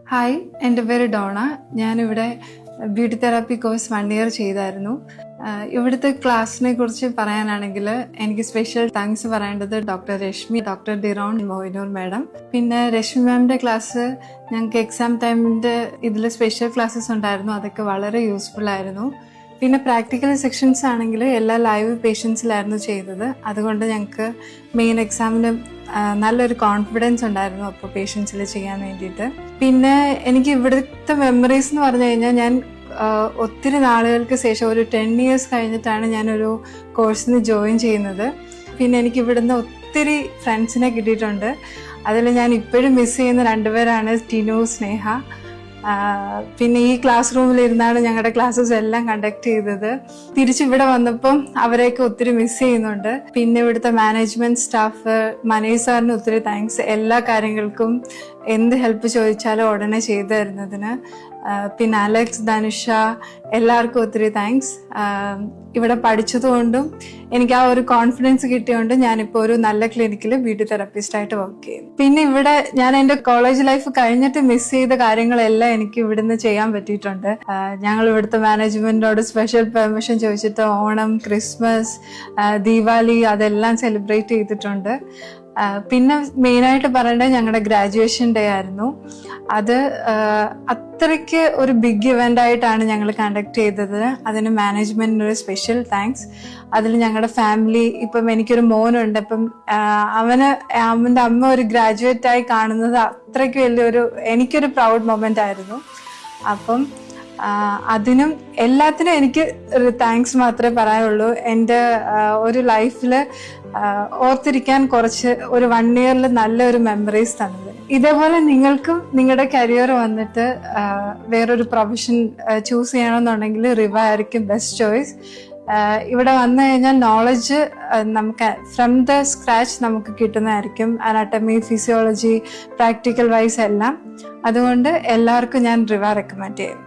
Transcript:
Hi, എൻ്റെ പേര് Donna. ഞാനിവിടെ ബ്യൂട്ടി തെറാപ്പി കോഴ്സ് 1 ഇയർ ചെയ്തായിരുന്നു. ഇവിടുത്തെ ക്ലാസ്സിനെ കുറിച്ച് പറയാനാണെങ്കിൽ എനിക്ക് സ്പെഷ്യൽ താങ്ക്സ് പറയേണ്ടത് ഡോക്ടർ രശ്മി, ഡോക്ടർ ഡിറോൺ മോയിനൂർ മാഡം. പിന്നെ രശ്മി മാമിൻ്റെ ക്ലാസ് ഞങ്ങൾക്ക് എക്സാം ടൈമിൻ്റെ ഇതിൽ സ്പെഷ്യൽ ക്ലാസ്സസ് ഉണ്ടായിരുന്നു. അതൊക്കെ വളരെ യൂസ്ഫുൾ ആയിരുന്നു. പിന്നെ പ്രാക്ടിക്കൽ സെക്ഷൻസ് ആണെങ്കിൽ എല്ലാ ലൈവ് പേഷ്യൻസിലായിരുന്നു ചെയ്തത്. അതുകൊണ്ട് ഞങ്ങൾക്ക് മെയിൻ എക്സാമിന് നല്ലൊരു കോൺഫിഡൻസ് ഉണ്ടായിരുന്നു അപ്പോൾ പേഷ്യൻസിൽ ചെയ്യാൻ വേണ്ടിയിട്ട്. പിന്നെ എനിക്ക് ഇവിടുത്തെ മെമ്മറീസ് എന്ന് പറഞ്ഞു കഴിഞ്ഞാൽ ഞാൻ ഒത്തിരി നാളുകൾക്ക് ശേഷം ഒരു 10 ഇയേഴ്സ് കഴിഞ്ഞിട്ടാണ് ഞാനൊരു കോഴ്സിന് ജോയിൻ ചെയ്യുന്നത്. പിന്നെ എനിക്ക് ഇവിടുന്ന് ഒത്തിരി ഫ്രണ്ട്സിനെ കിട്ടിയിട്ടുണ്ട്. അതിൽ ഞാൻ ഇപ്പോഴും മിസ് ചെയ്യുന്ന 2 പേരാണ് ടിനു, സ്നേഹ. പിന്നെ ഈ ക്ലാസ് റൂമിലിരുന്നാണ് ഞങ്ങളുടെ ക്ലാസ്സസ് എല്ലാം കണ്ടക്ട് ചെയ്തത്. തിരിച്ചിവിടെ വന്നപ്പം അവരെയൊക്കെ ഒത്തിരി മിസ് ചെയ്യുന്നുണ്ട്. പിന്നെ ഇവിടുത്തെ മാനേജ്മെന്റ് സ്റ്റാഫ്, മനീഷ് സാറിന് ഒത്തിരി താങ്ക്സ്. എല്ലാ കാര്യങ്ങൾക്കും എന്ത് ഹെൽപ്പ് ചോദിച്ചാലും ഉടനെ ചെയ്തു തരുന്നതിന്. പിന്നെ അലക്സ്, ധനുഷ, എല്ലാവർക്കും ഒത്തിരി താങ്ക്സ്. ഇവിടെ പഠിച്ചതുകൊണ്ടും എനിക്ക് ആ ഒരു കോൺഫിഡൻസ് കിട്ടിയോണ്ട് ഞാനിപ്പോൾ ഒരു നല്ല ക്ലിനിക്കിൽ ബ്യൂട്ടി തെറാപ്പിസ്റ്റായിട്ട് വർക്ക് ചെയ്യും. പിന്നെ ഇവിടെ ഞാൻ എൻ്റെ കോളേജ് ലൈഫ് കഴിഞ്ഞിട്ട് മിസ് ചെയ്ത കാര്യങ്ങളെല്ലാം എനിക്ക് ഇവിടുന്ന് ചെയ്യാൻ പറ്റിയിട്ടുണ്ട്. ഞങ്ങൾ ഇവിടുത്തെ മാനേജ്മെന്റിനോട് സ്പെഷ്യൽ പെർമിഷൻ ചോദിച്ചിട്ട് ഓണം, ക്രിസ്മസ്, ദീപാവലി അതെല്ലാം സെലിബ്രേറ്റ് ചെയ്തിട്ടുണ്ട്. പിന്നെ മെയിനായിട്ട് പറയേണ്ടത് ഞങ്ങളുടെ ഗ്രാജുവേഷൻ ഡേ ആയിരുന്നു. അത് അത്രയ്ക്ക് ഒരു ബിഗ് ഇവന്റ് ആയിട്ടാണ് ഞങ്ങൾ കണ്ടക്ട് ചെയ്തത്. അതിന് മാനേജ്മെന്റിന് ഒരു സ്പെഷ്യൽ താങ്ക്സ്. അതിൽ ഞങ്ങളുടെ ഫാമിലി, ഇപ്പം എനിക്കൊരു മോനുണ്ട്. അപ്പം അവൻ്റെ അമ്മ ഒരു ഗ്രാജുവേറ്റ് ആയി കാണുന്നത് അത്രയ്ക്ക് വലിയൊരു എനിക്കൊരു പ്രൗഡ് മൊമെന്റ് ആയിരുന്നു. അപ്പം അതിനും എല്ലാത്തിനും എനിക്ക് ഒരു താങ്ക്സ് മാത്രമേ പറയാനുള്ളൂ. എൻ്റെ ഒരു ലൈഫിൽ ഓർത്തിരിക്കാൻ കുറച്ച് ഒരു 1 ഇയറിൽ നല്ലൊരു മെമ്മറീസ് തന്നത്. ഇതേപോലെ നിങ്ങൾക്കും നിങ്ങളുടെ കരിയർ വന്നിട്ട് വേറൊരു പ്രൊഫഷൻ ചൂസ് ചെയ്യണമെന്നുണ്ടെങ്കിൽ റിവ ആയിരിക്കും ബെസ്റ്റ് ചോയ്സ്. ഇവിടെ വന്നു കഴിഞ്ഞാൽ നോളജ് നമുക്ക് ഫ്രം ദ സ്ക്രാച്ച് നമുക്ക് കിട്ടുന്നതായിരിക്കും. അനാട്ടമി, ഫിസിയോളജി, പ്രാക്ടിക്കൽ വൈസ് എല്ലാം. അതുകൊണ്ട് എല്ലാവർക്കും ഞാൻ റിവ റെക്കമെൻഡ് ചെയ്യും.